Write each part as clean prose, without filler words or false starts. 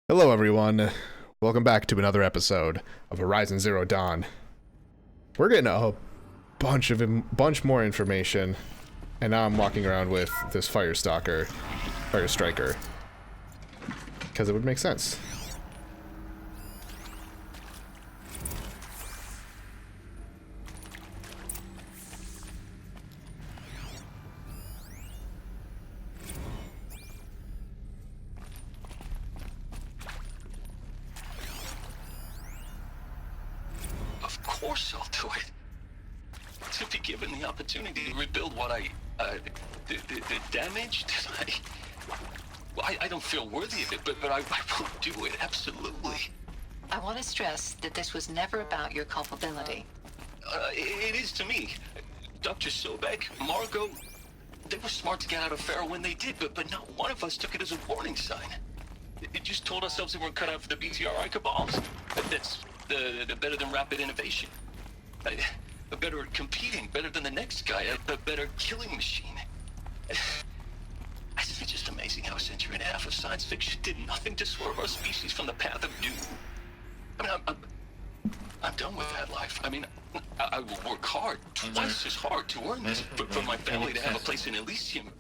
Hello everyone, welcome back to another episode of Horizon Zero Dawn. We're getting a bunch more information, and now I'm walking around with this Fire Striker, because it would make sense. Of course I'll do it. To be given the opportunity to rebuild what the damage that I don't feel worthy of it, but I will do it, absolutely. I want to stress that this was never about your culpability. It is to me. Dr. Sobek, Margot, they were smart to get out of Pharaoh when they did, but not one of us took it as a warning sign. It just told ourselves we weren't cut out for the BTRI cabals. That's the better than rapid innovation. A better at competing, better than the next guy, a better killing machine. It's just amazing how a century and a half of science fiction did nothing to swerve our species from the path of doom. I mean, I'm done with that life. I mean, I will work hard, twice as hard to earn this, for my family to have a place in Elysium.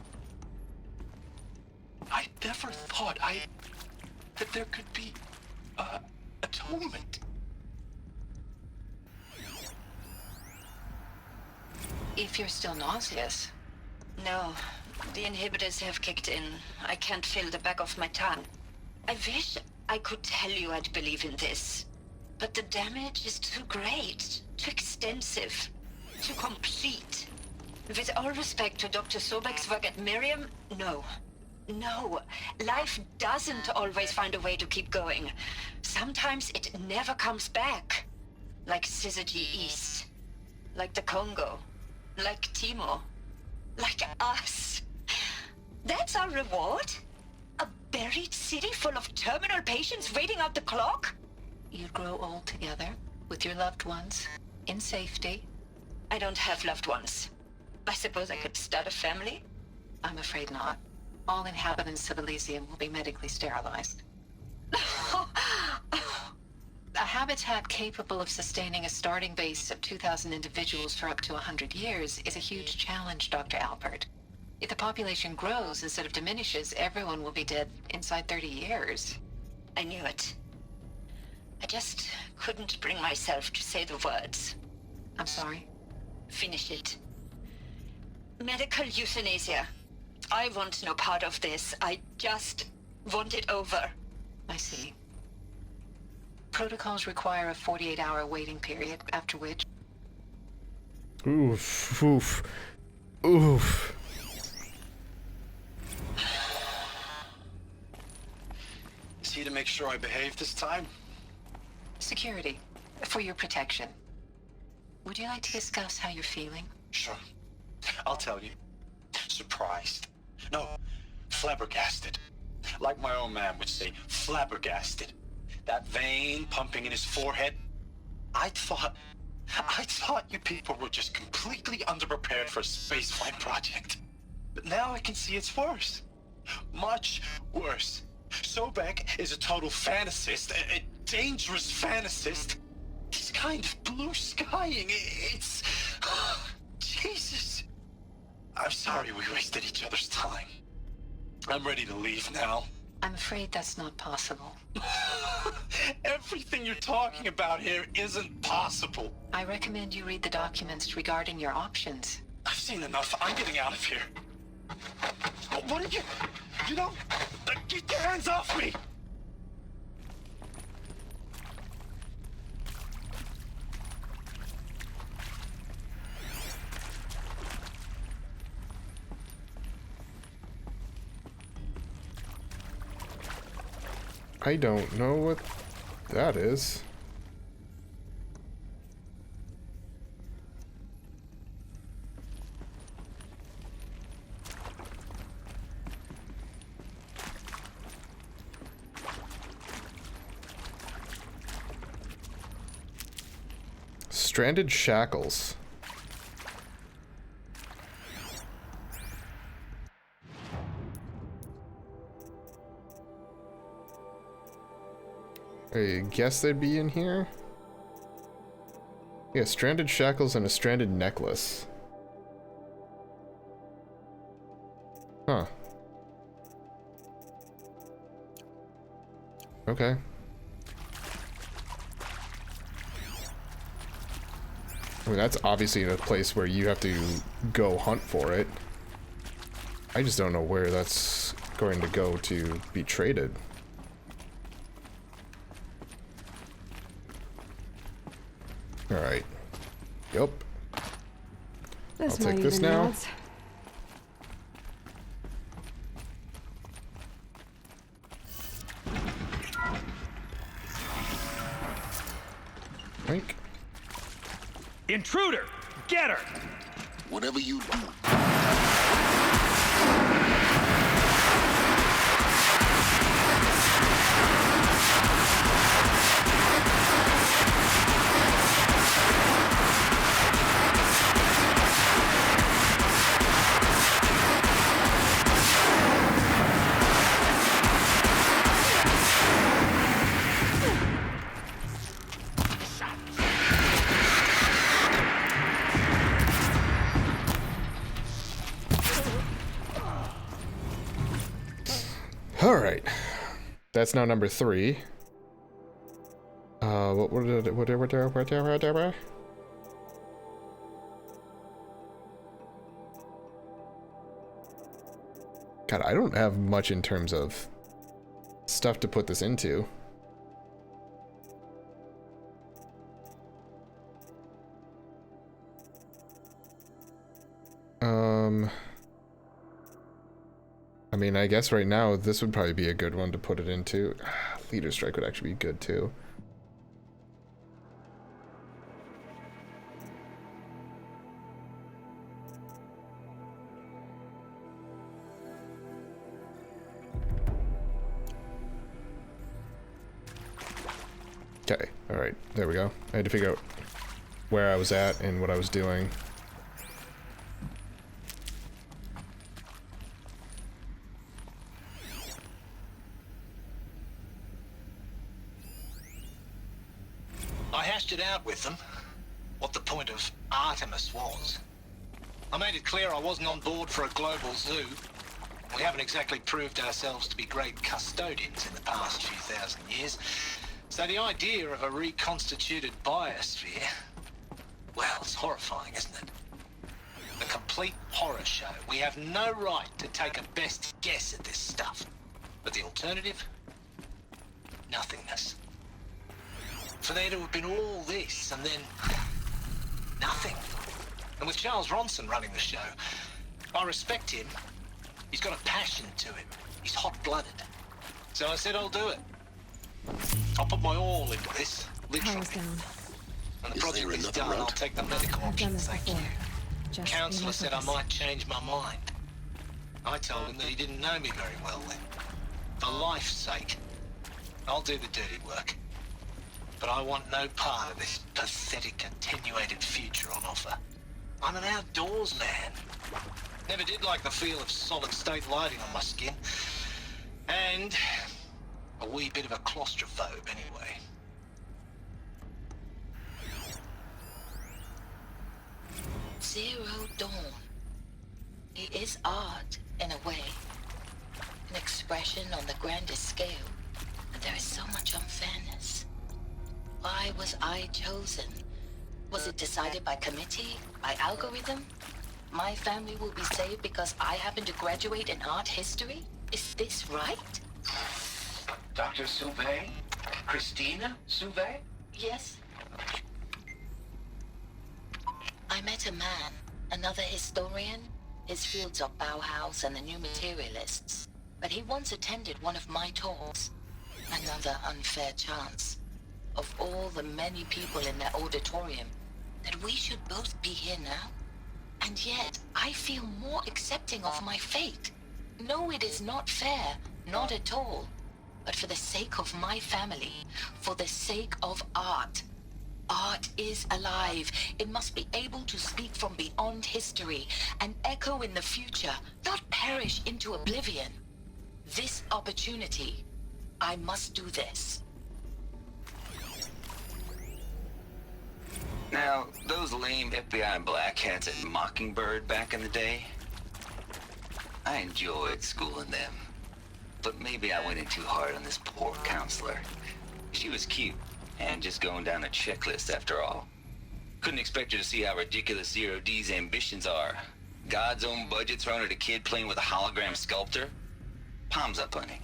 I never thought that there could be, atonement. If you're still nauseous. No, the inhibitors have kicked in. I can't feel the back of my tongue. I wish I could tell you I'd believe in this. But the damage is too great, too extensive, too complete. With all respect to Dr. Sobek's work at Miriam, no. No, life doesn't always find a way to keep going. Sometimes it never comes back. Like Syzygy East. Like the Congo. Like Timo. Like us. That's our reward? A buried city full of terminal patients waiting out the clock? You'd grow old together, with your loved ones, in safety. I don't have loved ones. I suppose I could start a family? I'm afraid not. All inhabitants of Elysium will be medically sterilized. A habitat capable of sustaining a starting base of 2,000 individuals for up to 100 years is a huge challenge, Dr. Alpert. If the population grows instead of diminishes, everyone will be dead inside 30 years. I knew it. I just couldn't bring myself to say the words. I'm sorry? Finish it. Medical euthanasia. I want no part of this. I just want it over. I see. Protocols require a 48-hour waiting period, after which... Oof, oof, oof. See to make sure I behave this time? Security, for your protection. Would you like to discuss how you're feeling? Sure. I'll tell you. Surprised. No, flabbergasted. Like my own man would say, flabbergasted. That vein pumping in his forehead. I thought you people were just completely underprepared for a spaceflight project. But now I can see it's worse. Much worse. Sobek is a total fantasist, a dangerous fantasist. He's kind of blue skying. It's... Jesus. I'm sorry we wasted each other's time. I'm ready to leave now. I'm afraid that's not possible. Everything you're talking about here isn't possible. I recommend you read the documents regarding your options. I've seen enough. I'm getting out of here. What did you... You know... Get your hands off me! I don't know what that is. Stranded shackles. I guess they'd be in here. Yeah, stranded shackles and a stranded necklace. Huh. Okay. I mean, that's obviously in a place where you have to go hunt for it. I just don't know where that's going to go to be traded. Alright. Yup. I'll take this now. Wink. Intruder! Get her! Whatever you do. Alright. That's now number 3. Whatever. God, I don't have much in terms of stuff to put this into. I mean, I guess right now this would probably be a good one to put it into. Leader Strike would actually be good too. Okay, alright, there we go. I had to figure out where I was at and what I was doing. I hashed it out with them, what the point of Artemis was. I made it clear I wasn't on board for a global zoo. We haven't exactly proved ourselves to be great custodians in the past few thousand years. So the idea of a reconstituted biosphere, well, it's horrifying, isn't it? A complete horror show. We have no right to take a best guess at this stuff. But the alternative? Nothingness. For there to have been all this, and then nothing. And with Charles Ronson running the show, I respect him. He's got a passion to him. He's hot-blooded. So I said I'll do it. I'll put my all into this, literally. When the project is done, I'll take the medical option, thank you. Counselor said I might change my mind. I told him that he didn't know me very well then. For life's sake, I'll do the dirty work. But I want no part of this pathetic attenuated future on offer. I'm an outdoors man. Never did like the feel of solid state lighting on my skin. And a wee bit of a claustrophobe anyway. Zero Dawn. It is art, in a way. An expression on the grandest scale. But there is so much unfairness. Why was I chosen? Was it decided by committee? By algorithm? My family will be saved because I happen to graduate in art history? Is this right? Dr. Sauvé? Christina Sauvé? Yes. I met a man, another historian. His fields are Bauhaus and the New Materialists. But he once attended one of my talks. Another unfair chance. Of all the many people in that auditorium, that we should both be here now. And yet, I feel more accepting of my fate. No, it is not fair, not at all. But for the sake of my family, for the sake of art. Art is alive. It must be able to speak from beyond history and echo in the future, not perish into oblivion. This opportunity, I must do this. Now, those lame FBI black hats at Mockingbird back in the day, I enjoyed schooling them. But maybe I went in too hard on this poor counselor. She was cute, and just going down a checklist after all. Couldn't expect her to see how ridiculous Zero D's ambitions are. God's own budget thrown at a kid playing with a hologram sculptor? Palms up, honey.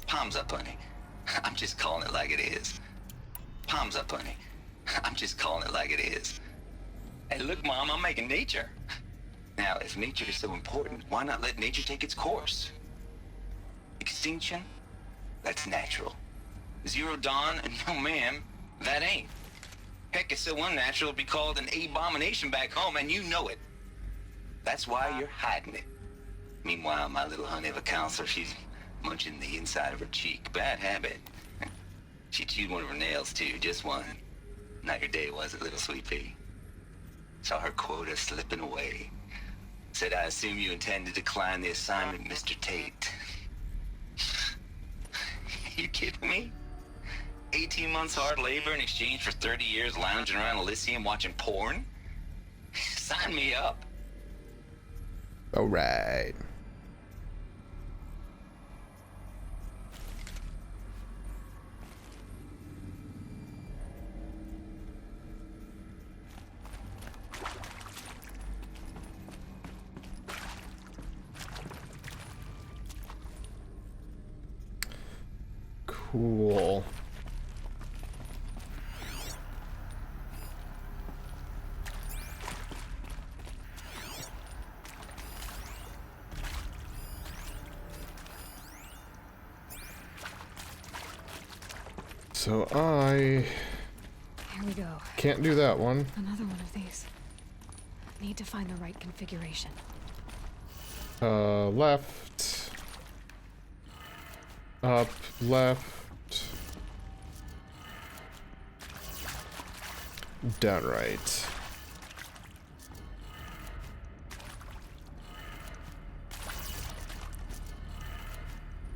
Palms up, honey. I'm just calling it like it is. Palms up, honey. I'm just calling it like it is. Hey, look, Mom, I'm making nature. Now, if nature is so important, why not let nature take its course? Extinction? That's natural. Zero Dawn? No, ma'am, that ain't. Heck, it's so unnatural to be called an abomination back home, and you know it. That's why you're hiding it. Meanwhile, my little honey of a counselor, she's munching the inside of her cheek. Bad habit. She chewed one of her nails, too, just one. Not your day, was it, little sweet pea? Saw her quota slipping away. Said, I assume you intend to decline the assignment, Mr. Tate. You kidding me? 18 months hard labor in exchange for 30 years lounging around Elysium watching porn? Sign me up. All right. Cool. So I Here we go. can't do that one. Another one of these. Need to find the right configuration. Left. Up, left. Down, right.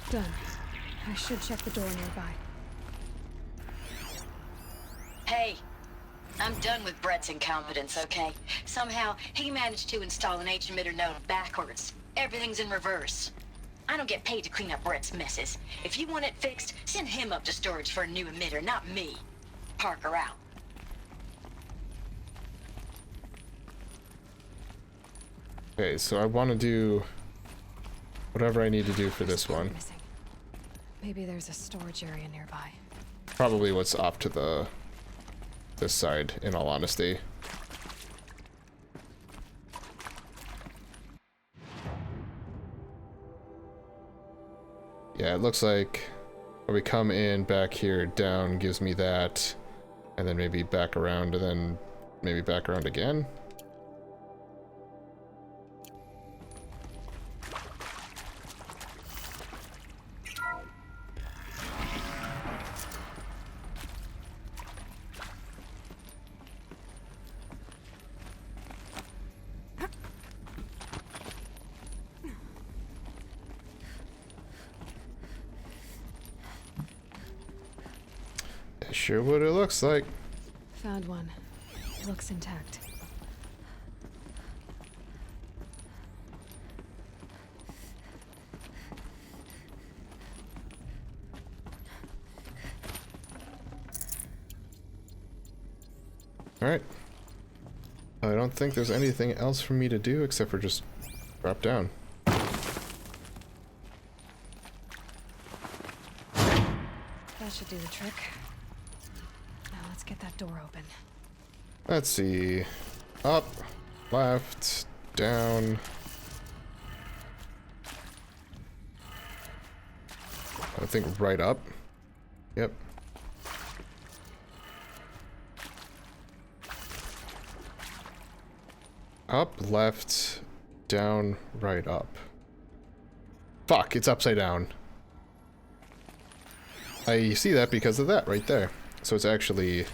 Done. I should check the door nearby. Hey, I'm done with Brett's incompetence, okay? Somehow, he managed to install an H-emitter node backwards. Everything's in reverse. I don't get paid to clean up Brett's messes. If you want it fixed, send him up to storage for a new emitter, not me. Parker out. Okay, so I want to do whatever I need to do for this one. Missing. Maybe there's a storage area nearby. Probably what's off to this side, in all honesty. Yeah, it looks like when we come in back here, down gives me that, and then maybe back around, and then maybe back around again. Sure what it looks like. Found one. Looks intact. Alright. I don't think there's anything else for me to do except for just drop down. That should do the trick. Now let's get that door open. Let's see. Up, left, down. I think right up. Yep. Up, left, down, right, up. Fuck, it's upside down. I see that because of that right there. So it's actually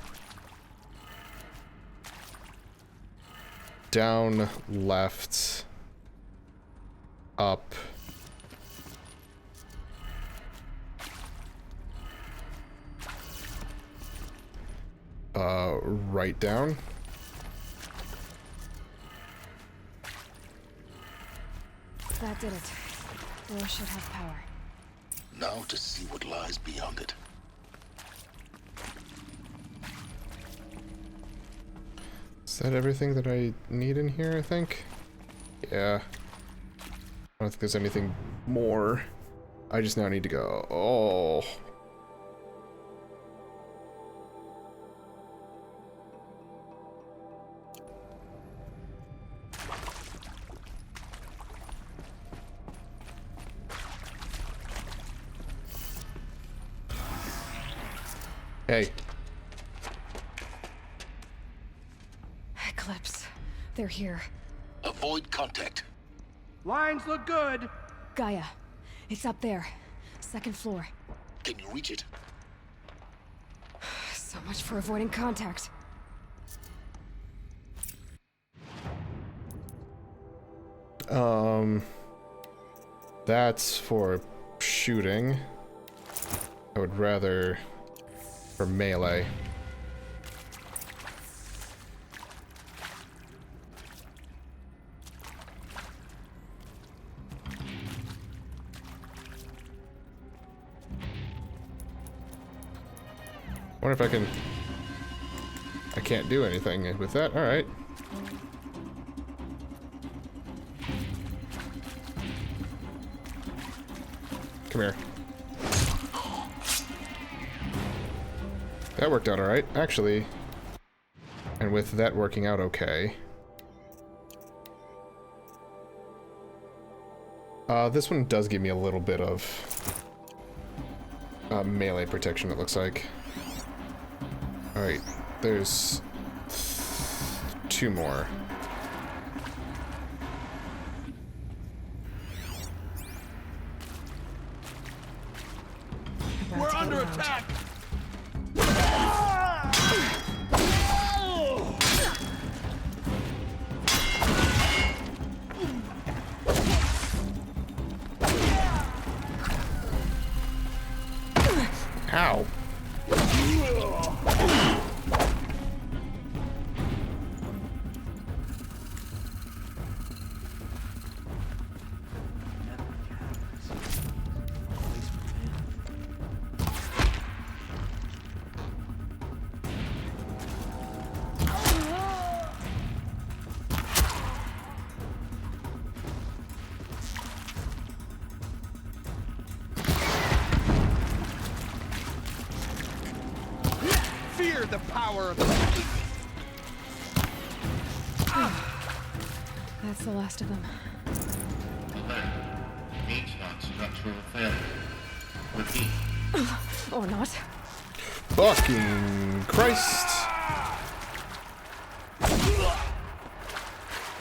down, left, up. right down. That did it. Door should have power. Now to see what lies beyond it. Is that everything that I need in here, I think? Yeah. I don't think there's anything more. I just now need to go. Oh. Hey. Eclipse. They're here. Avoid contact. Lines look good. Gaia. It's up there. Second floor. Can you reach it? So much for avoiding contact. That's for shooting. I would rather for melee. Wonder if I can... I can't do anything with that. Alright. Come here. That worked out alright, actually. And with that working out okay. This one does give me a little bit of melee protection, it looks like. Alright, there's 2 more. We're under attack. Ow. Fear the power of the... That's the last of them. Means not structural failure. Repeat. Or not. Fucking Christ.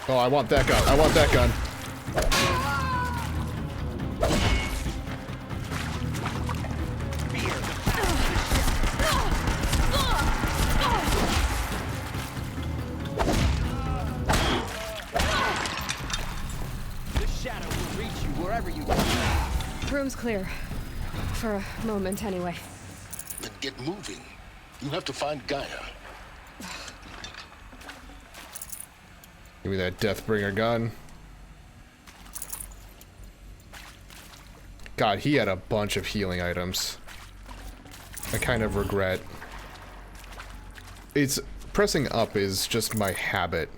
Oh, I want that gun. I want that gun. The shadow will reach you wherever you go. Room's clear. For a moment, anyway. Then get moving. You have to find Gaia. Give me that Deathbringer gun. God, he had a bunch of healing items. I kind of regret. It's... pressing up is just my habit.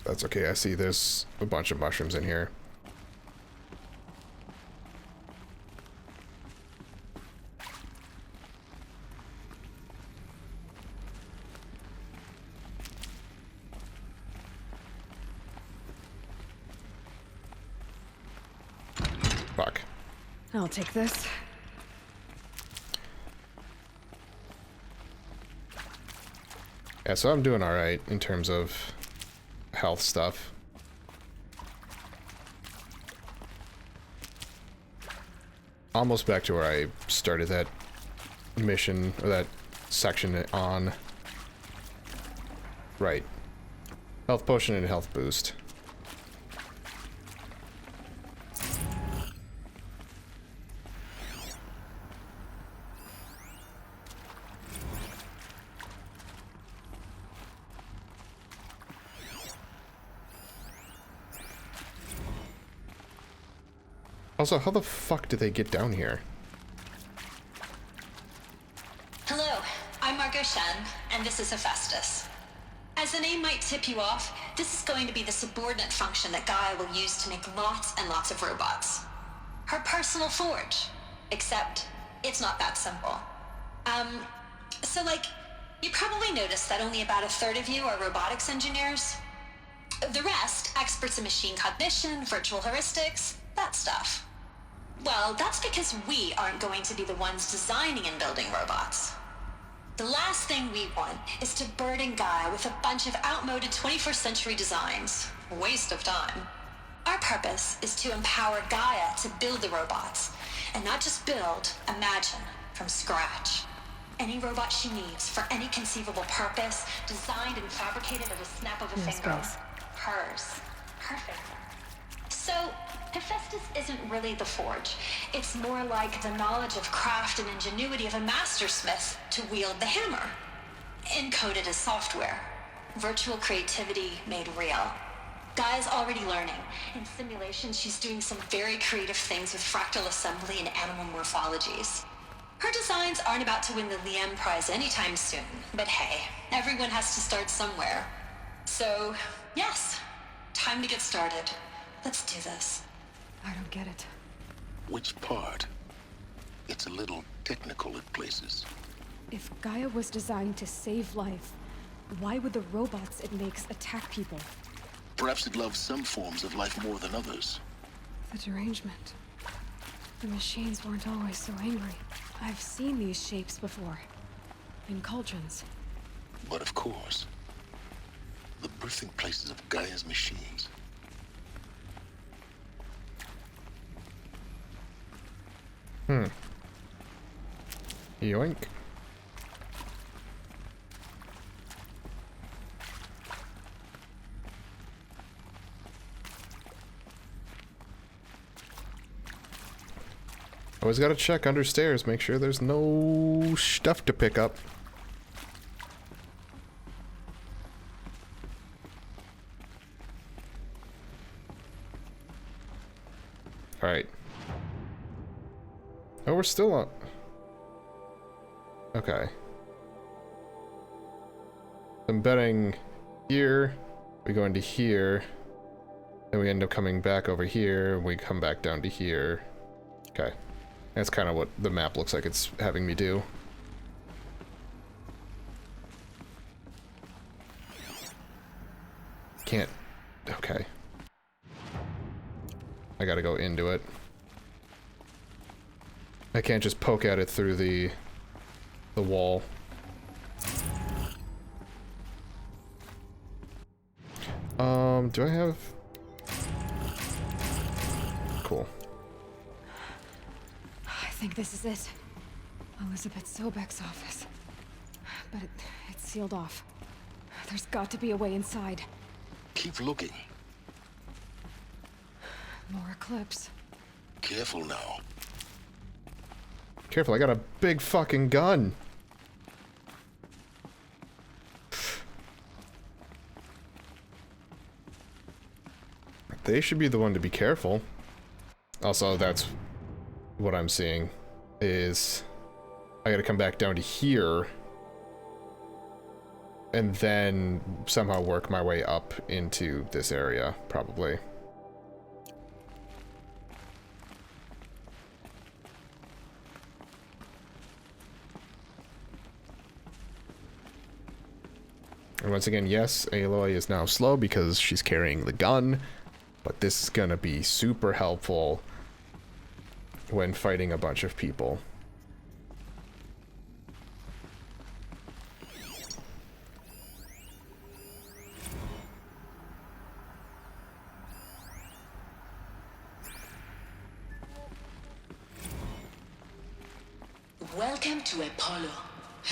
That's okay, I see there's a bunch of mushrooms in here. Fuck. I'll take this. Yeah, so I'm doing alright in terms of health stuff. Almost back to where I started that mission, or that section on. Right. Health potion and health boost. Also, how the fuck did they get down here? Hello, I'm Margot Shen, and this is Hephaestus. As the name might tip you off, this is going to be the subordinate function that Gaia will use to make lots and lots of robots. Her personal forge. Except, it's not that simple. So like, you probably noticed that only about a third of you are robotics engineers. The rest, experts in machine cognition, virtual heuristics, that stuff. Well, that's because we aren't going to be the ones designing and building robots. The last thing we want is to burden Gaia with a bunch of outmoded 21st century designs. Waste of time. Our purpose is to empower Gaia to build the robots, and not just build, imagine, from scratch. Any robot she needs for any conceivable purpose, designed and fabricated at a snap of a finger. Hers. Perfect. So, Hephaestus isn't really the forge. It's more like the knowledge of craft and ingenuity of a mastersmith to wield the hammer. Encoded as software. Virtual creativity made real. Gaia's already learning. In simulation, she's doing some very creative things with fractal assembly and animal morphologies. Her designs aren't about to win the Liam Prize anytime soon, but hey, everyone has to start somewhere. So, yes, time to get started. Let's do this. I don't get it. Which part? It's a little technical at places. If Gaia was designed to save life, why would the robots it makes attack people? Perhaps it loves some forms of life more than others. The derangement. The machines weren't always so angry. I've seen these shapes before. In cauldrons. But of course, the birthing places of Gaia's machines. Yoink. Always gotta check under stairs, make sure there's no stuff to pick up. Alright. Oh, we're still on. Okay. I'm betting here, we go into here, then we end up coming back over here, we come back down to here. Okay. That's kind of what the map looks like it's having me do. Can't. Okay. I gotta go into it. I can't just poke at it through the wall. Do I have... Cool. I think this is it. Elizabeth Sobek's office. But it's sealed off. There's got to be a way inside. Keep looking. More Eclipse. Careful now. Careful, I got a big fucking gun. They should be the one to be careful. Also, that's what I'm seeing is I gotta come back down to here and then somehow work my way up into this area, probably. And once again, yes, Aloy is now slow because she's carrying the gun, but this is gonna be super helpful when fighting a bunch of people. Welcome to Apollo,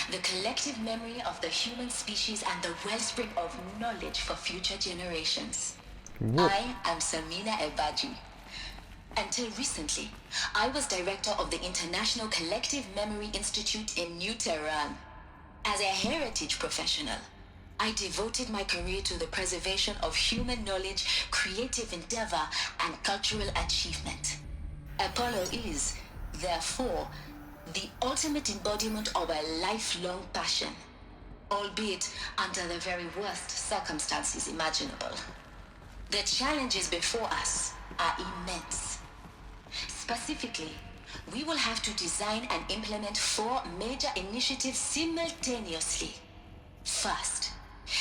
the collective memory of the human species and the wellspring of knowledge for future generations. I am Samina Ebaji. Until recently, I was director of the International Collective Memory Institute in New Tehran. As a heritage professional, I devoted my career to the preservation of human knowledge, creative endeavor, and cultural achievement. Apollo is, therefore, the ultimate embodiment of a lifelong passion, albeit under the very worst circumstances imaginable. The challenges before us are immense. Specifically, we will have to design and implement 4 major initiatives simultaneously. First,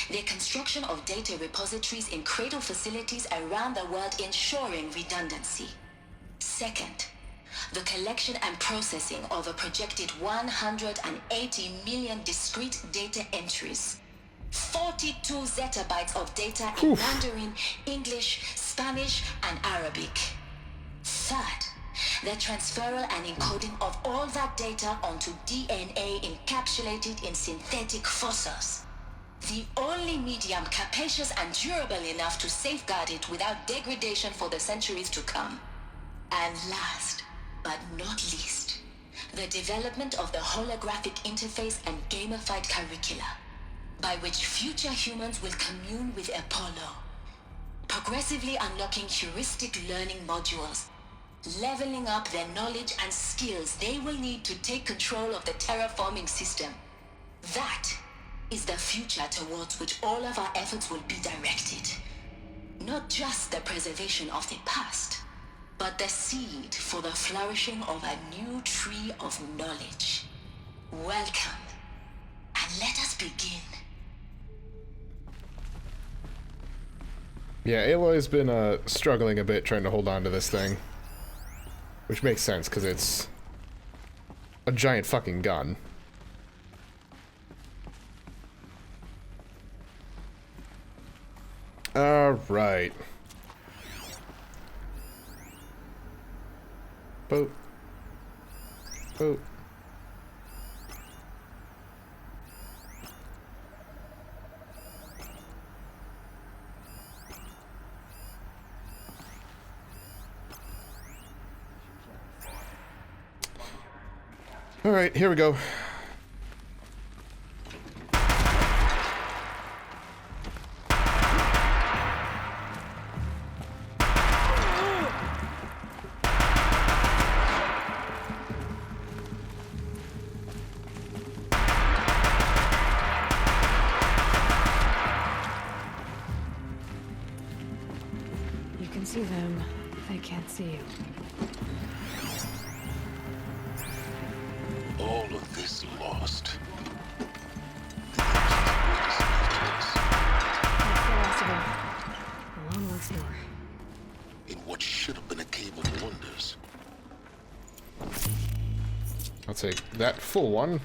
the construction of data repositories in cradle facilities around the world ensuring redundancy. Second, the collection and processing of a projected 180 million discrete data entries. 42 zettabytes of data in Mandarin, English, Spanish, and Arabic. Third, the transferal and encoding of all that data onto DNA encapsulated in synthetic fossils. The only medium capacious and durable enough to safeguard it without degradation for the centuries to come. And last, but not least, the development of the holographic interface and gamified curricula, by which future humans will commune with Apollo, progressively unlocking heuristic learning modules, leveling up their knowledge and skills they will need to take control of the terraforming system. That is the future towards which all of our efforts will be directed. Not just the preservation of the past, but the seed for the flourishing of a new tree of knowledge. Welcome, and let us begin. Yeah, Aloy's been struggling a bit trying to hold on to this thing. Which makes sense, because it's a giant fucking gun. Alright. Boat. Boat. Alright, here we go. You can see them. They can't see you. All of this lost. That's the last of them. Alone once more. In what should have been a cave of wonders. I'll take that full one.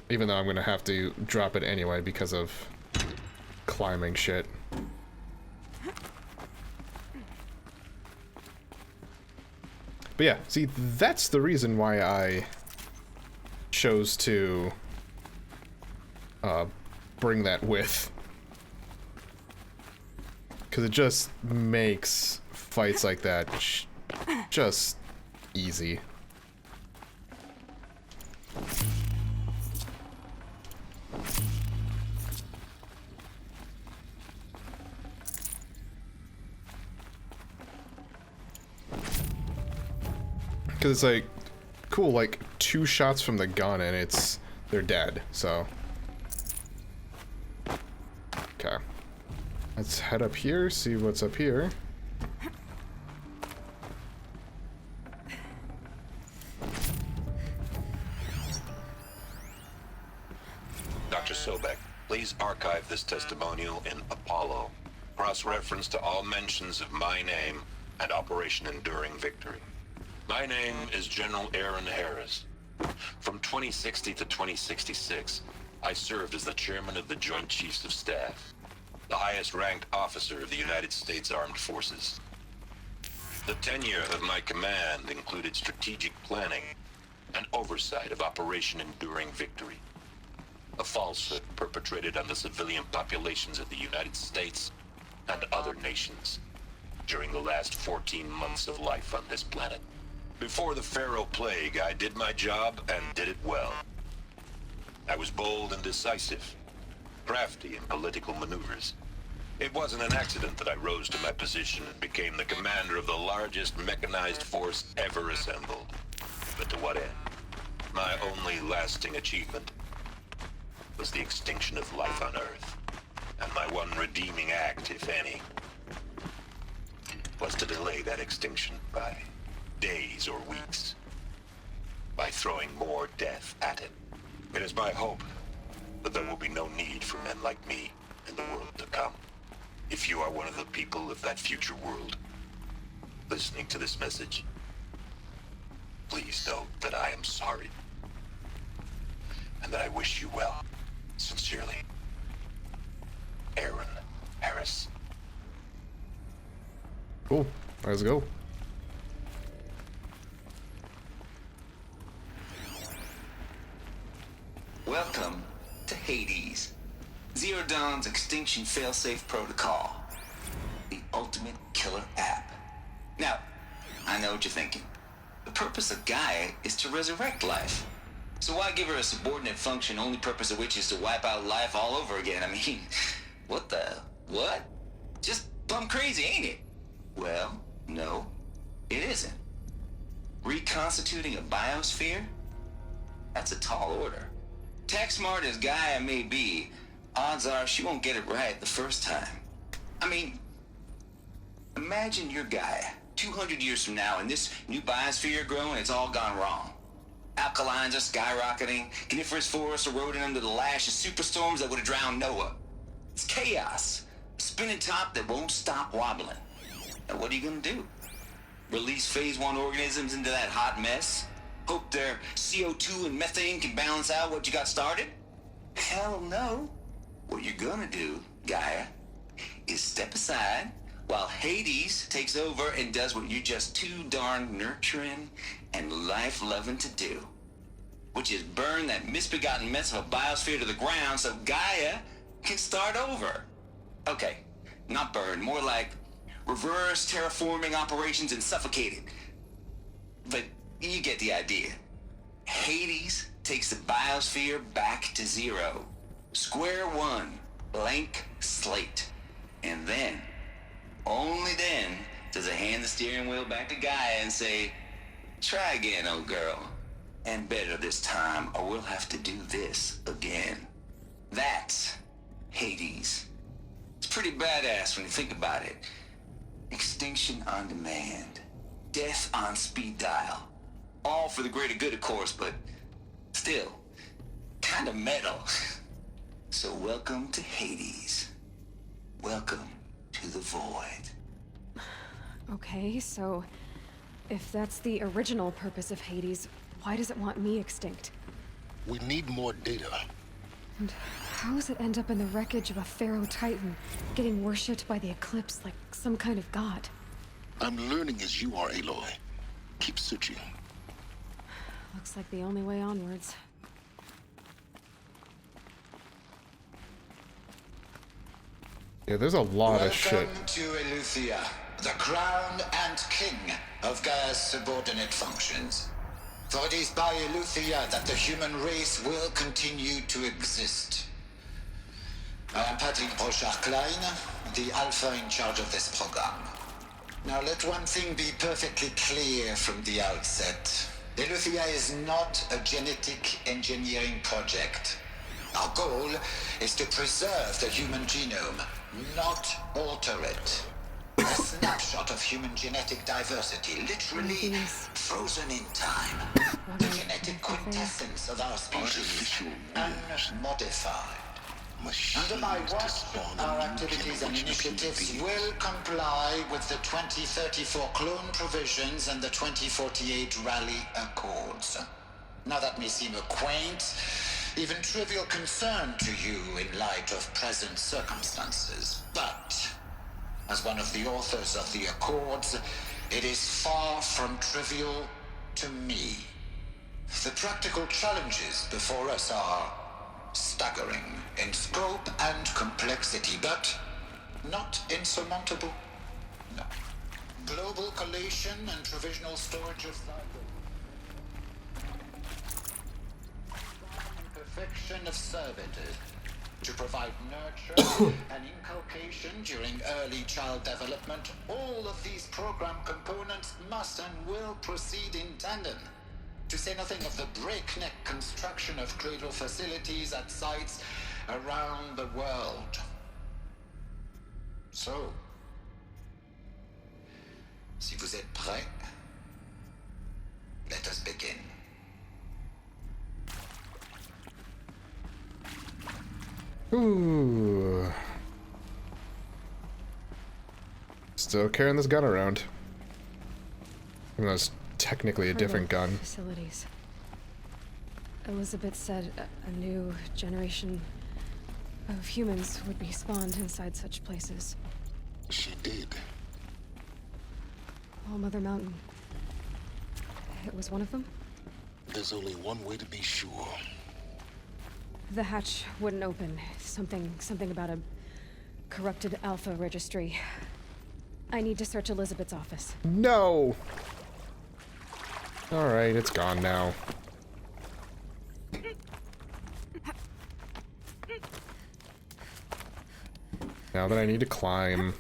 Even though I'm gonna have to drop it anyway because of climbing shit. But yeah, see, that's the reason why I chose to bring that with. Because it just makes fights like that just easy. Because it's like, cool, like 2 shots from the gun and they're dead, so. Okay. Let's head up here, see what's up here. Dr. Sobek, please archive this testimonial in Apollo. Cross-reference to all mentions of my name and Operation Enduring Victory. My name is General Aaron Harris. From 2060 to 2066, I served as the chairman of the Joint Chiefs of Staff, the highest-ranked officer of the United States Armed Forces. The tenure of my command included strategic planning and oversight of Operation Enduring Victory, a falsehood perpetrated on the civilian populations of the United States and other nations during the last 14 months of life on this planet. Before the Pharaoh Plague, I did my job and did it well. I was bold and decisive, crafty in political maneuvers, It wasn't an accident that I rose to my position and became the commander of the largest mechanized force ever assembled. But to what end? My only lasting achievement was the extinction of life on Earth. And my one redeeming act, if any, was to delay that extinction by days or weeks, by throwing more death at it. It is my hope that there will be no need for men like me in the world to come. If you are one of the people of that future world listening to this message, please know that I am sorry and that I wish you well. Sincerely, Aaron Harris. Cool. Let's go. Welcome to Hades, Zero Dawn's extinction failsafe protocol, the ultimate killer app. Now, I know what you're thinking. The purpose of GAIA is to resurrect life. So why give her a subordinate function, only purpose of which is to wipe out life all over again? I mean, what? Just plumb crazy, ain't it? Well, no, it isn't. Reconstituting a biosphere? That's a tall order. Tech smart as GAIA may be, odds are she won't get it right the first time. I mean, imagine you're GAIA 200 years from now and this new biosphere you're growing, it's all gone wrong. Alkalines are skyrocketing, coniferous forests eroding under the lash of superstorms that would have drowned Noah. It's chaos, a spinning top that won't stop wobbling. Now what are you gonna do? Release phase 1 organisms into that hot mess? Hope their CO2 and methane can balance out what you got started? Hell no. What you're gonna do, GAIA, is step aside while Hades takes over and does what you're just too darn nurturing and life-loving to do, which is burn that misbegotten mess of a biosphere to the ground so GAIA can start over. Okay, not burn, more like reverse terraforming operations and suffocate it. But you get the idea. Hades takes the biosphere back to zero. Square one, blank slate. And then, only then, does it hand the steering wheel back to GAIA and say, try again, old girl. And better this time, or we'll have to do this again. That's Hades. It's pretty badass when you think about it. Extinction on demand. Death on speed dial. All for the greater good, of course, but still, kind of metal. So welcome to Hades. Welcome to the void. Okay, so if that's the original purpose of Hades, why does it want me extinct? We need more data. And how does it end up in the wreckage of a Pharaoh Titan, getting worshipped by the Eclipse like some kind of god? I'm learning as you are, Aloy. Keep searching. Looks like the only way onwards. Yeah, there's a lot of shit. Welcome to Eleuthia, the crown and king of Gaia's subordinate functions. For it is by Eleuthia that the human race will continue to exist. I am Patrick Brochard-Klein, the Alpha in charge of this program. Now let one thing be perfectly clear from the outset. Eleuthia is not a genetic engineering project. Our goal is to preserve the human genome, not alter it. A snapshot of human genetic diversity, literally frozen in time. The genetic quintessence of our species, unmodified. Under my watch, our activities and initiatives will comply with the 2034 clone provisions and the 2048 Rally Accords. Now that may seem a quaint, even trivial concern to you in light of present circumstances, but as one of the authors of the Accords, it is far from trivial to me. The practical challenges before us are staggering in scope and complexity, but not insurmountable. No. Global collation and provisional storage of perfection of servitude. to provide nurture and inculcation during early child development, all of these program components must and will proceed in tandem. To say nothing of the breakneck construction of cradle facilities at sites around the world. So, si vous êtes prêts, let us begin. Ooh. Still carrying this gun around. Even though it's technically a different gun. Facilities. Elizabeth said a new generation of humans would be spawned inside such places. She did. All Mother Mountain. It was one of them? There's only one way to be sure. The hatch wouldn't open. Something about a corrupted Alpha Registry. I need to search Elizabeth's office. No! Alright, it's gone now. Now that I need to climb.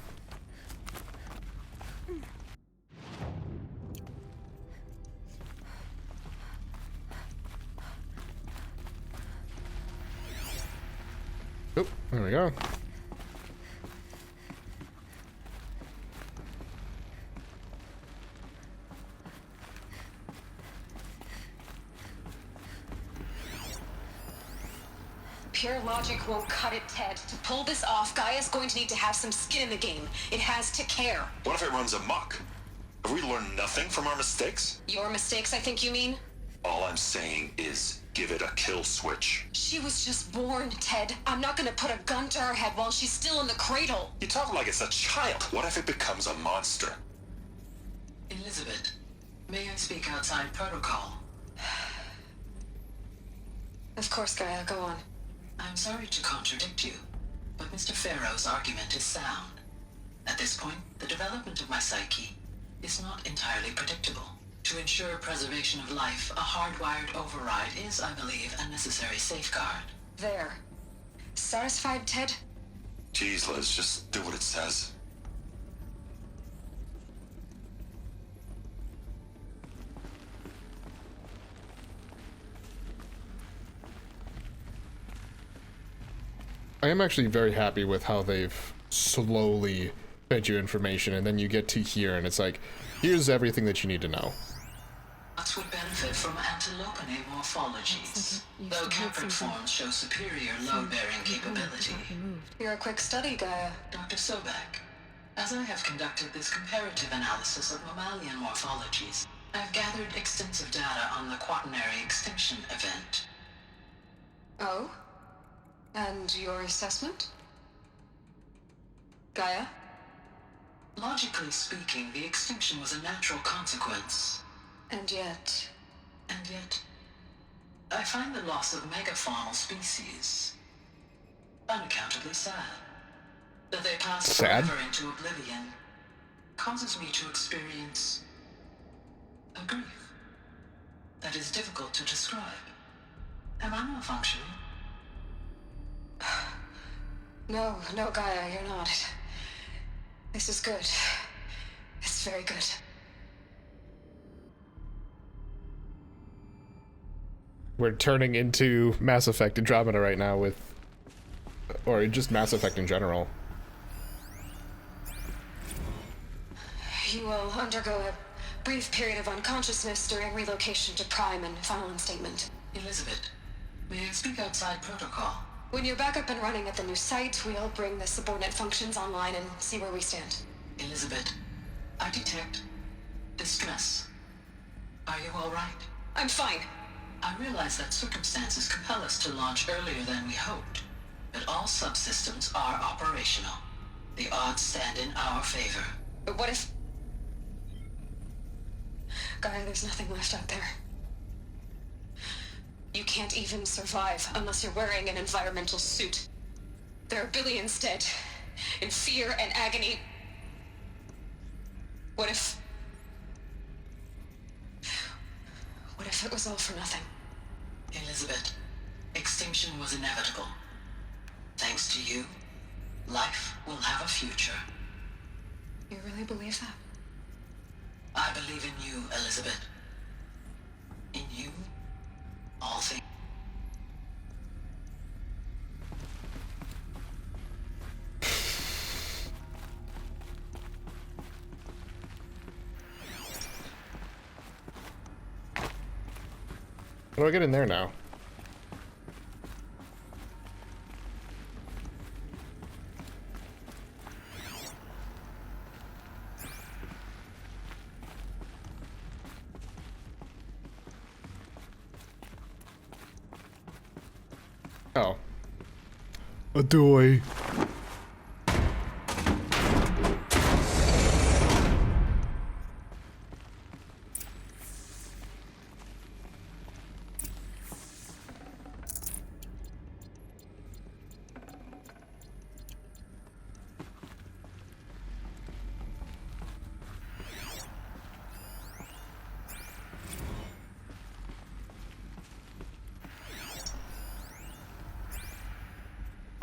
Oop, there we go. Pure logic won't cut it, Ted. To pull this off, Gaia's going to need to have some skin in the game. It has to care. What if it runs amok? Have we learned nothing from our mistakes? Your mistakes, I think you mean? All I'm saying is give it a kill switch. She was just born, Ted. I'm not gonna put a gun to her head while she's still in the cradle. You talk like it's a child. What if it becomes a monster? Elizabeth, may I speak outside protocol? Of course, Gaia, go on. I'm sorry to contradict you, but Mr. Farrow's argument is sound. At this point, the development of my psyche is not entirely predictable. To ensure preservation of life, a hardwired override is, I believe, a necessary safeguard. There. Satisfied, Ted? Jeez, Liz, just do what it says. I am actually very happy with how they've slowly fed you information, and then you get to here, and it's like, here's everything that you need to know. What would benefit from antilopinae morphologies, though caprid forms show superior load-bearing capability. You're a quick study, Gaia. Dr. Sobek, as I have conducted this comparative analysis of mammalian morphologies, I have gathered extensive data on the quaternary extinction event. Oh? And your assessment? Gaia? Logically speaking, the extinction was a natural consequence. And yet, I find the loss of megafaunal species unaccountably sad. That they pass forever into oblivion causes me to experience a grief that is difficult to describe. Am I malfunctioning? No, Gaia, you're not. This is good. It's very good. We're turning into Mass Effect Andromeda right now with... or just Mass Effect in general. You will undergo a brief period of unconsciousness during relocation to Prime and final instatement. Elizabeth, may I speak outside protocol? When you're back up and running at the new site, we'll bring the subordinate functions online and see where we stand. Elizabeth, I detect distress. Are you all right? I'm fine. I realize that circumstances compel us to launch earlier than we hoped, but all subsystems are operational. The odds stand in our favor. But what if... Gaia, there's nothing left out there. You can't even survive unless you're wearing an environmental suit. There are billions dead, in fear and agony. What if it was all for nothing? Elizabeth, extinction was inevitable. Thanks to you, life will have a future. You really believe that? I believe in you, Elizabeth. In you, all things. How do I get in there now? Oh. A doy.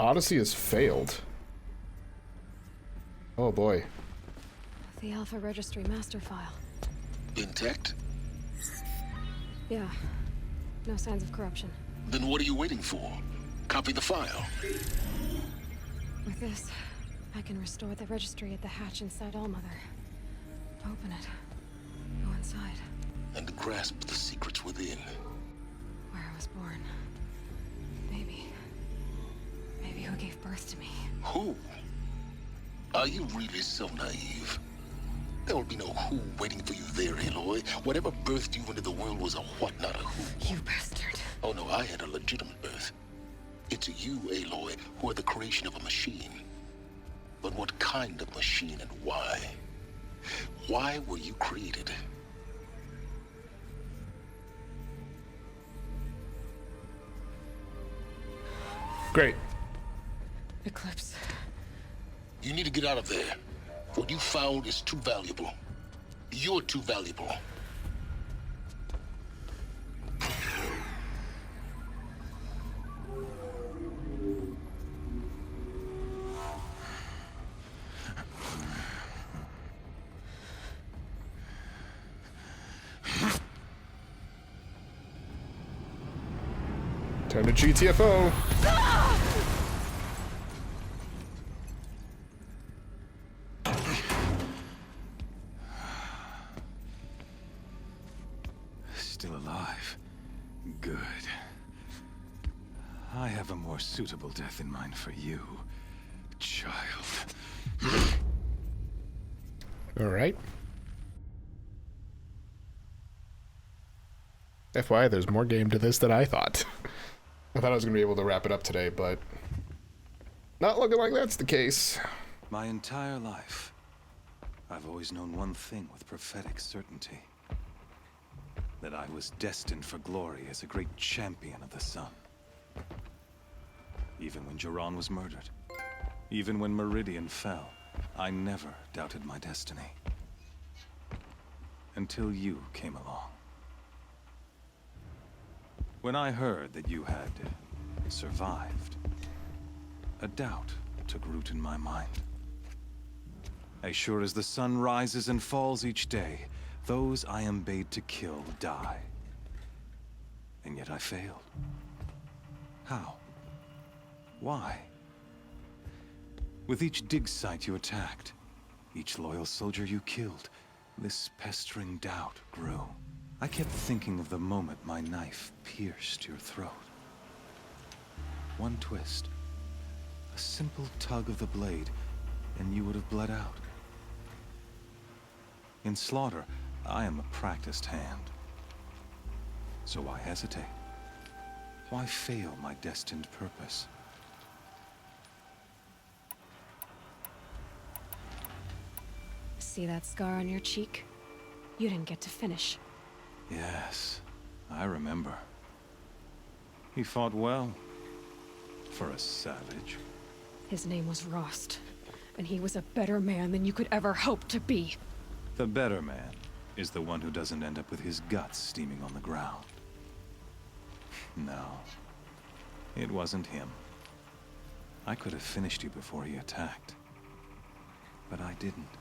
Odyssey has failed. Oh boy. The Alpha Registry master file. Intact? Yeah. No signs of corruption. Then what are you waiting for? Copy the file. With this, I can restore the registry at the hatch inside Allmother. Open it. Go inside. And grasp the secrets within. Where I was born. Maybe who gave birth to me. Who? Are you really so naive? There will be no who waiting for you there, Aloy. Whatever birthed you into the world was a what, not a who. You bastard. Oh no, I had a legitimate birth. It's you, Aloy, who are the creation of a machine. But what kind of machine and why? Why were you created? Great. Eclipse. You need to get out of there. What you found is too valuable. You're too valuable. Time to GTFO. Still alive. Good. I have a more suitable death in mind for you, child. All right. FYI, there's more game to this than I thought. I thought I was going to be able to wrap it up today, but not looking like that's the case. My entire life, I've always known one thing with prophetic certainty. That I was destined for glory as a great champion of the sun. Even when Jiran was murdered, even when Meridian fell, I never doubted my destiny. Until you came along. When I heard that you had survived, a doubt took root in my mind. As sure as the sun rises and falls each day, those I am bade to kill die. And yet I failed. How? Why? With each dig site you attacked, each loyal soldier you killed, this pestering doubt grew. I kept thinking of the moment my knife pierced your throat. One twist, a simple tug of the blade, and you would have bled out. In slaughter, I am a practiced hand. So why hesitate? Why fail my destined purpose? See that scar on your cheek? You didn't get to finish. Yes, I remember. He fought well. For a savage. His name was Rost, and he was a better man than you could ever hope to be. The better man is the one who doesn't end up with his guts steaming on the ground. No, it wasn't him. I could have finished you before he attacked. But I didn't.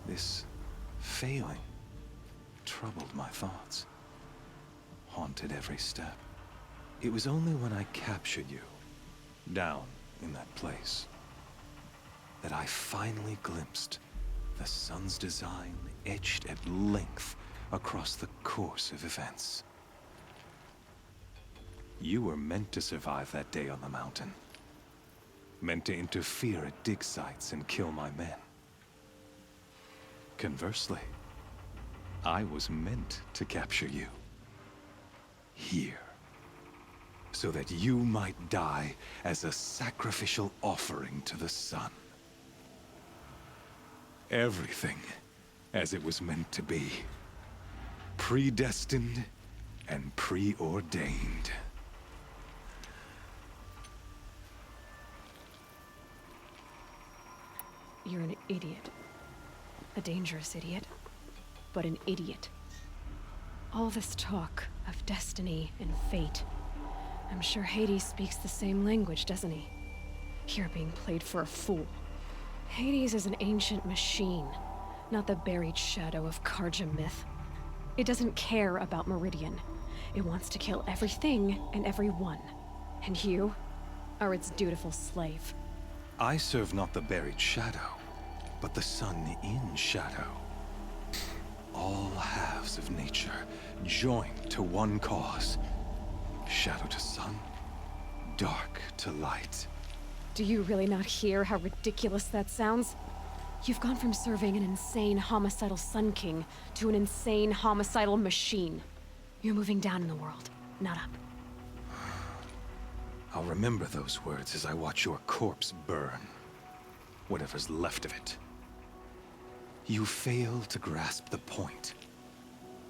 This failing troubled my thoughts, haunted every step. It was only when I captured you, down in that place, that I finally glimpsed the sun's design etched at length across the course of events. You were meant to survive that day on the mountain. Meant to interfere at dig sites and kill my men. Conversely, I was meant to capture you. Here. So that you might die as a sacrificial offering to the sun. Everything as it was meant to be. Predestined and preordained. You're an idiot. A dangerous idiot, but an idiot. All this talk of destiny and fate. I'm sure Hades speaks the same language, doesn't he? You're being played for a fool. Hades is an ancient machine, not the buried shadow of Karja myth. It doesn't care about Meridian. It wants to kill everything and everyone. And you are its dutiful slave. I serve not the buried shadow, but the sun in shadow. All halves of nature joined to one cause. Shadow to sun, dark to light. Do you really not hear how ridiculous that sounds? You've gone from serving an insane homicidal Sun King to an insane homicidal machine. You're moving down in the world, not up. I'll remember those words as I watch your corpse burn. Whatever's left of it. You fail to grasp the point.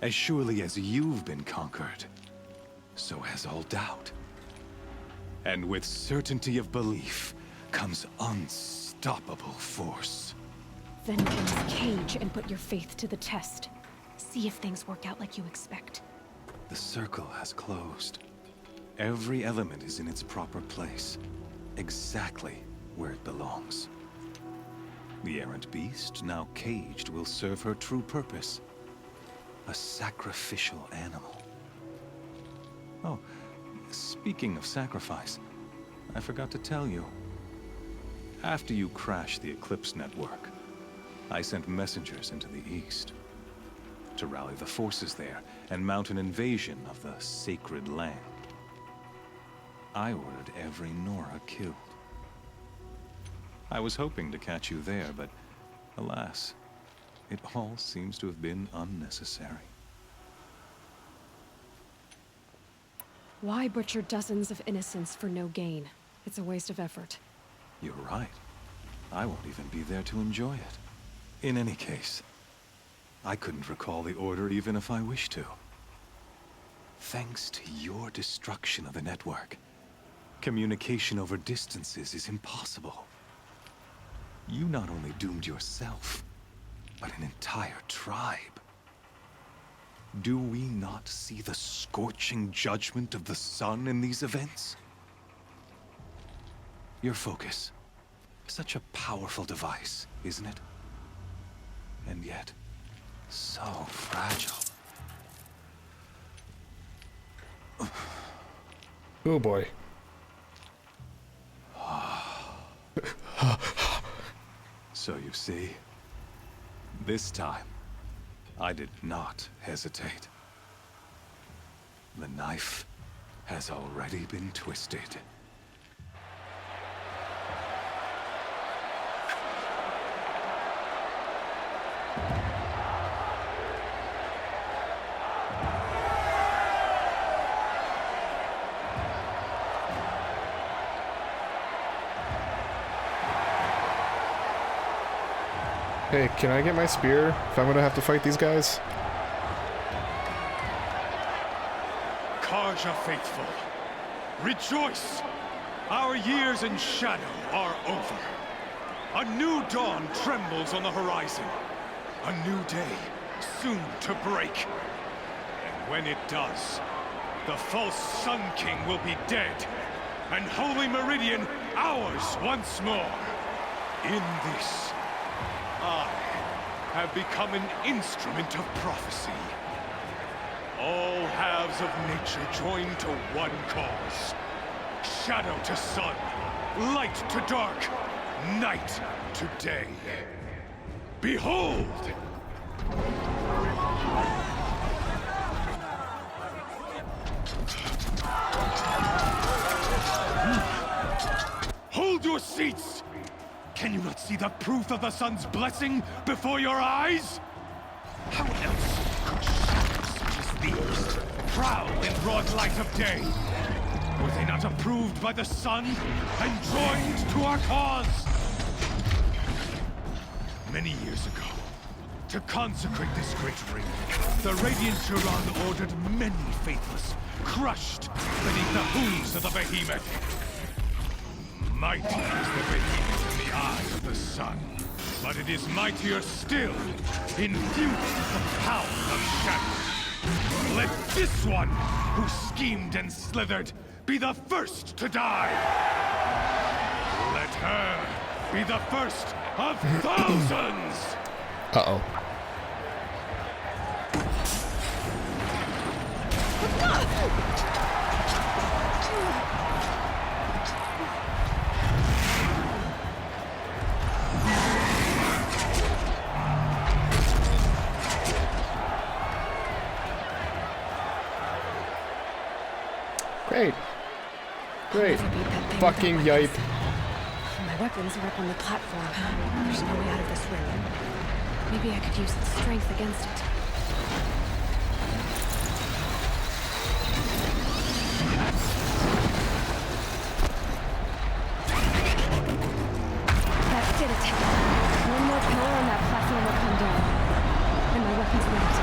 As surely as you've been conquered, so has all doubt. And with certainty of belief comes unstoppable force. Then get in this cage and put your faith to the test. See if things work out like you expect. The circle has closed. Every element is in its proper place, exactly where it belongs. The errant beast, now caged, will serve her true purpose. A sacrificial animal. Oh, speaking of sacrifice, I forgot to tell you. After you crashed the Eclipse network, I sent messengers into the east to rally the forces there and mount an invasion of the sacred land. I ordered every Nora killed. I was hoping to catch you there, but alas, it all seems to have been unnecessary. Why butcher dozens of innocents for no gain? It's a waste of effort. You're right. I won't even be there to enjoy it. In any case, I couldn't recall the order even if I wished to. Thanks to your destruction of the network, communication over distances is impossible. You not only doomed yourself, but an entire tribe. Do we not see the scorching judgment of the sun in these events? Your focus. Such a powerful device, isn't it? And yet, so fragile. Oh boy. So you see, this time, I did not hesitate. The knife has already been twisted. Hey, can I get my spear if I'm gonna have to fight these guys? Karja faithful, rejoice! Our years in shadow are over. A new dawn trembles on the horizon. A new day, soon to break. And when it does, the false Sun King will be dead, and Holy Meridian ours once more. In this, I have become an instrument of prophecy. All halves of nature join to one cause. Shadow to sun, light to dark, night to day. Behold! Hold your seats! Can you not see the proof of the sun's blessing before your eyes? How else could shadows such as these prowl in broad light of day? Were they not approved by the sun and joined to our cause? Many years ago, to consecrate this great ring, the Radiant Turan ordered many faithless, crushed beneath the hooves of the behemoth. Mighty is the behemoth in the eye of the sun, but it is mightier still, infused with the power of shadow. Let this one, who schemed and slithered, be the first to die! Let her be the first of thousands! Uh-oh. Great. Great. Fucking yipe. My weapons are up on the platform. There's no way out of this room. Maybe I could use its strength against it. That did it. One more pillar and that platform will come down. And my weapons won't.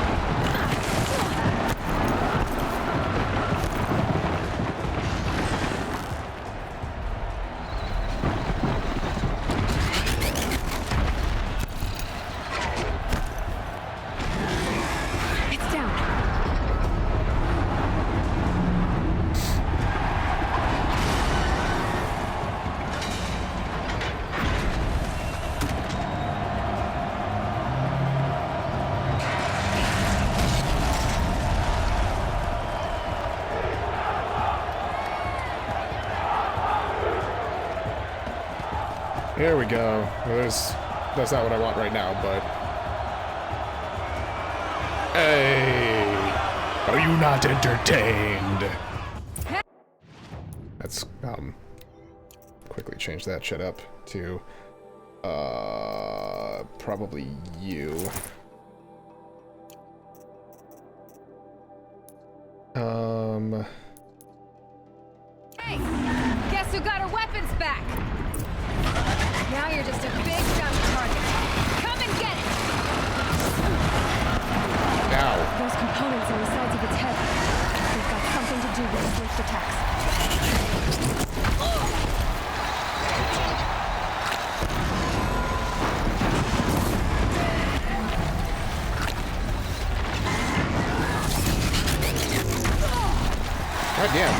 Here we go. That's not what I want right now, but... Hey! Are you not entertained? Let's, quickly change that shit up to, probably you. Hey! Guess who got her weapons back? Now you're just a big dumb target. Come and get it! Ow. Those components on the sides of its head. They've got something to do with its lift attacks. God damn.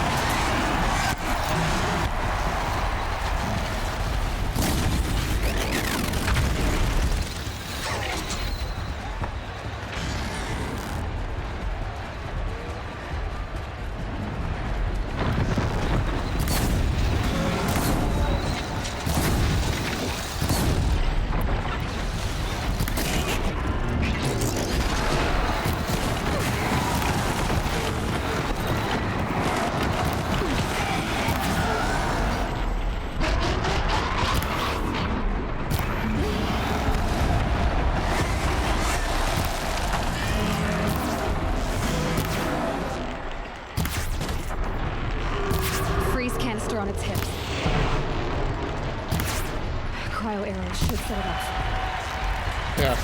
On its hips. Cryo arrows should set it off. Yeah.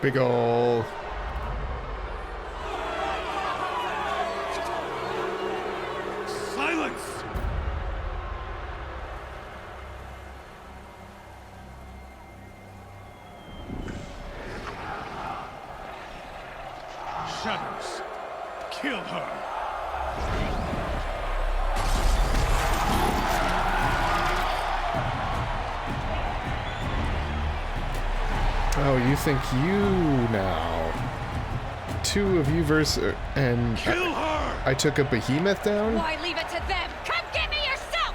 Big ol'... Silence! Shadows, kill her! Oh, you think you now? Two of you versus... and... Kill her! I took a behemoth down? Why leave it to them? Come get me yourself!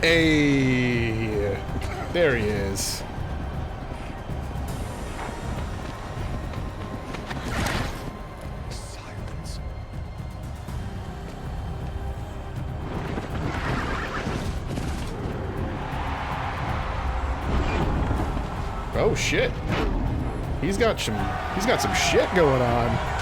Hey, there he is. Silence. Oh shit. He's got some shit going on.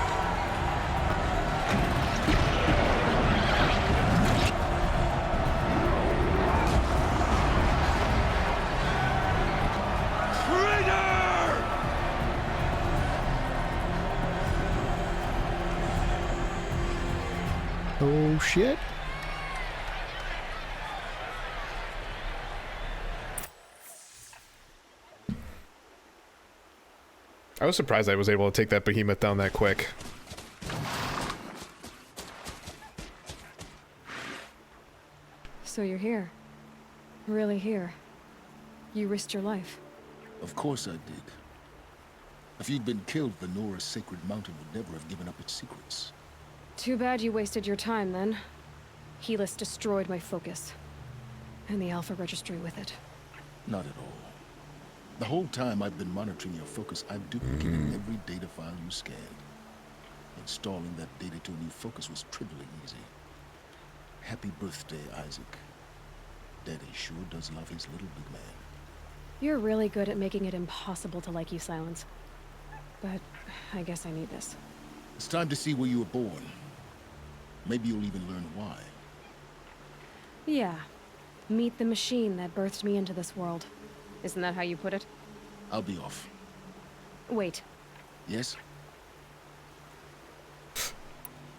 Oh shit. I was surprised I was able to take that behemoth down that quick. So you're here. Really here. You risked your life. Of course I did. If you'd been killed, the Nora's sacred mountain would never have given up its secrets. Too bad you wasted your time, then. Helis destroyed my focus. And the Alpha Registry with it. Not at all. The whole time I've been monitoring your focus, I've duplicated every data file you scanned. Installing that data to a new focus was trivially easy. Happy birthday, Isaac. Daddy sure does love his little big man. You're really good at making it impossible to like you, Silence. But I guess I need this. It's time to see where you were born. Maybe you'll even learn why. Yeah. Meet the machine that birthed me into this world. Isn't that how you put it? I'll be off. Wait. Yes?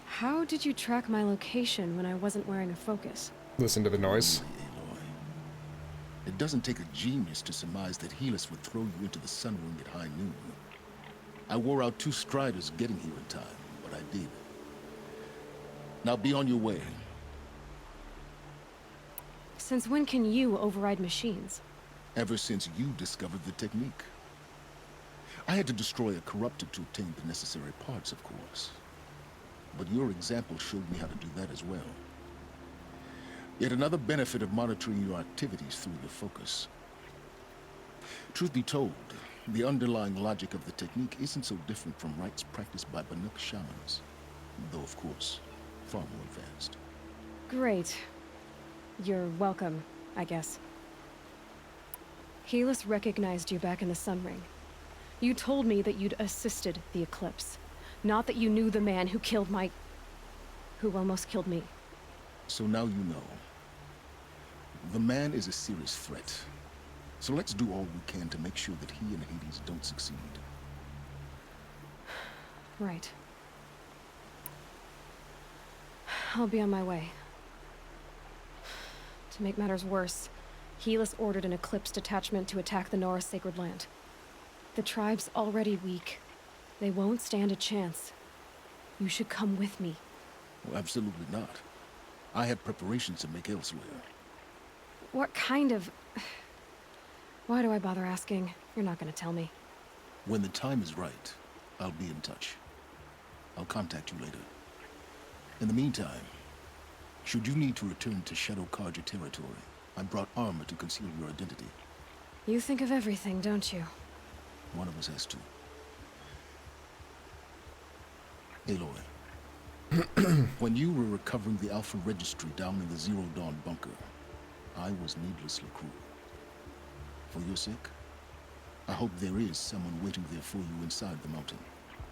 How did you track my location when I wasn't wearing a focus? Listen to the noise. Aloy. It doesn't take a genius to surmise that Helis would throw you into the sun ring at high noon. I wore out 2 striders getting here in time, but I did. Now be on your way. Since when can you override machines? Ever since you discovered the technique. I had to destroy a corrupted to obtain the necessary parts, of course. But your example showed me how to do that as well. Yet another benefit of monitoring your activities through your focus. Truth be told, the underlying logic of the technique isn't so different from rites practiced by Banuk shamans. Though, of course, far more advanced. Great. You're welcome, I guess. Helis recognized you back in the Sun Ring. You told me that you'd assisted the eclipse. Not that you knew the man who killed who almost killed me. So now you know. The man is a serious threat. So let's do all we can to make sure that he and Hades don't succeed. Right. I'll be on my way. To make matters worse, Helis ordered an Eclipse detachment to attack the Nora Sacred Land. The tribe's already weak. They won't stand a chance. You should come with me. Well, absolutely not. I have preparations to make elsewhere. What kind of... Why do I bother asking? You're not gonna tell me. When the time is right, I'll be in touch. I'll contact you later. In the meantime, should you need to return to Shadow Karja territory, I brought armor to conceal your identity. You think of everything, don't you? One of us has to. Aloy, when you were recovering the Alpha Registry down in the Zero Dawn bunker, I was needlessly cruel. For your sake, I hope there is someone waiting there for you inside the mountain.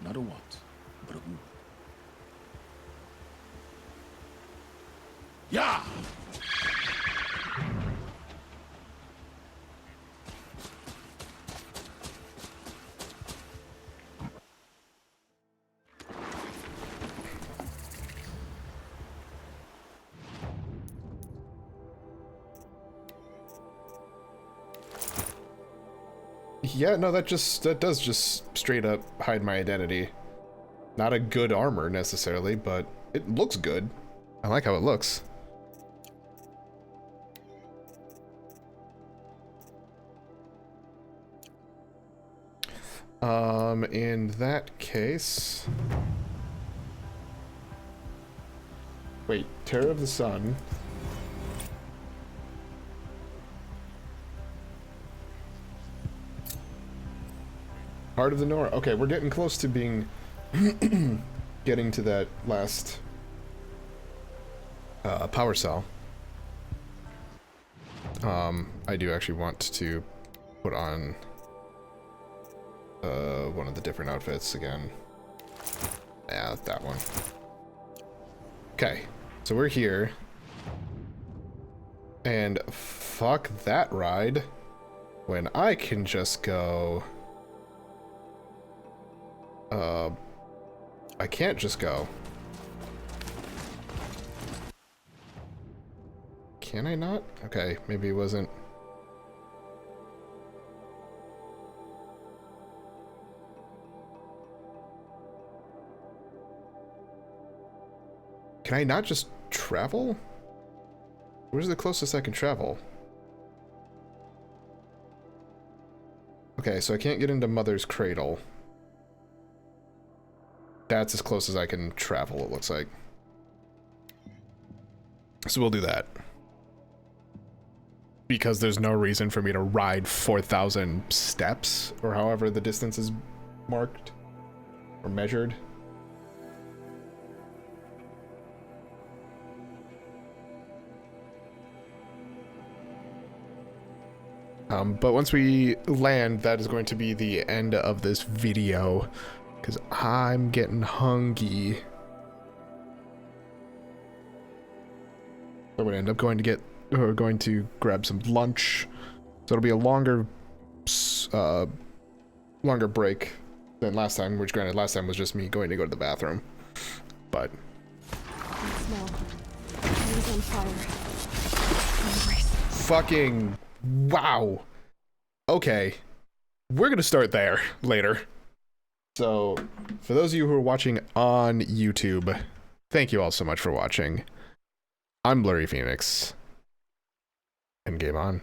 Not a what, but a who. Yeah! Yeah, no, that does just straight up hide my identity. Not a good armor necessarily, but it looks good. I like how it looks. In that case... Wait, Terror of the Sun. Heart of the Nora. Okay, we're getting close to being... getting to that last... power cell. I do actually want to put on... one of the different outfits again. Yeah, that one. Okay, so we're here. And fuck that ride. When I can just go... I can't just go. Can I not? Okay, maybe it wasn't... Can I not just travel? Where's the closest I can travel? Okay, so I can't get into Mother's Cradle. That's as close as I can travel, it looks like. So we'll do that. Because there's no reason for me to ride 4,000 steps, or however the distance is marked, or measured. But once we land, that is going to be the end of this video, because I'm getting hungry. So we're gonna end up going to grab some lunch. So it'll be a longer break than last time, which granted last time was just me going to go to the bathroom. But fucking wow. Okay. We're gonna start there later. So, for those of you who are watching on YouTube, thank you all so much for watching. I'm Blurry Phoenix, and game on.